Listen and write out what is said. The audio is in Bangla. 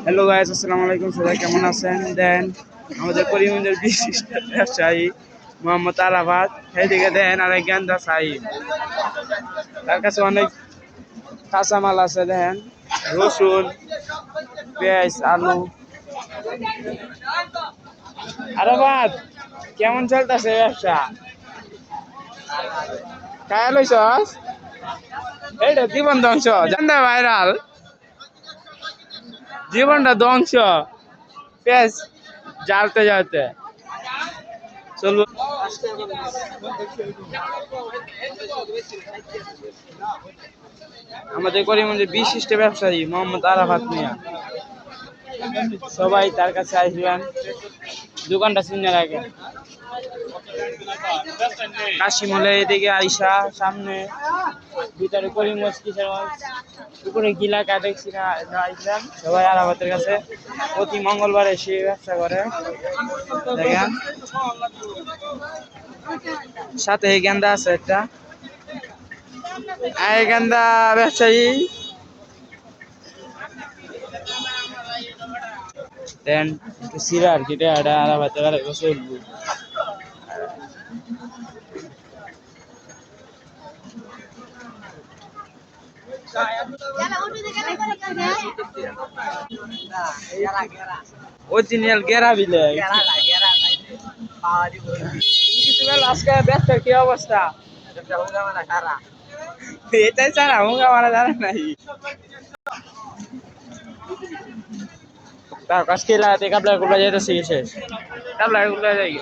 হ্যালো গাইস, আসসালামু আলাইকুম। সবাই কেমন আছেন? দেন আমাদের করিমগঞ্জের বিশিষ্ট ব্যবসায়ী মোহাম্মদ আরাফাত, এইদিকে দেন আরেক গেন্দা সাহিব। তার কাছে অনেক কাঁচামাল আছে, দেন রসুন, পেঁয়াজ, আলু। আরাফাত, কেমন চলতেছে ব্যবসা? কায়া লইছস? এইটা জীবন ধ্বংস, জানতে ভাইরাল জীবনটা ধ্বংস। পেঁয়াজ জ্বালতে জ্বালতে চলবো। আমাদের করিমগঞ্জের বিশিষ্ট ব্যবসায়ী মোহাম্মদ আরাফাত মিয়া, সবাই তার কাছে আসবেন, দোকানটা চিনে রাখেন। কাশিমলে এদিকে আইসা সামনে ভিতরে করিমগঞ্জ কিশোরগঞ্জ উপরে গিলা কাটেছি না, আইসবেন সবাই আরাফাতের কাছে। প্রতি মঙ্গলবারে সে ব্যবসা করে, দেখেন। সাথে এই গেন্দা আছে একটা, এই গেন্দা ব্যবসায়ী। দেন একটু সিরা আর কি, এটা আরাফাতের আর চলবো। অরিজিনাল গেরা বিলে আজকে ব্যবসার কি অবস্থা? এটাই ছাড়া হুঙ্গা মারা জানে নাই। তার কাছ কে লাগাতে কাবলা গুলা যেতেছে, কাবলা গুলা যাই।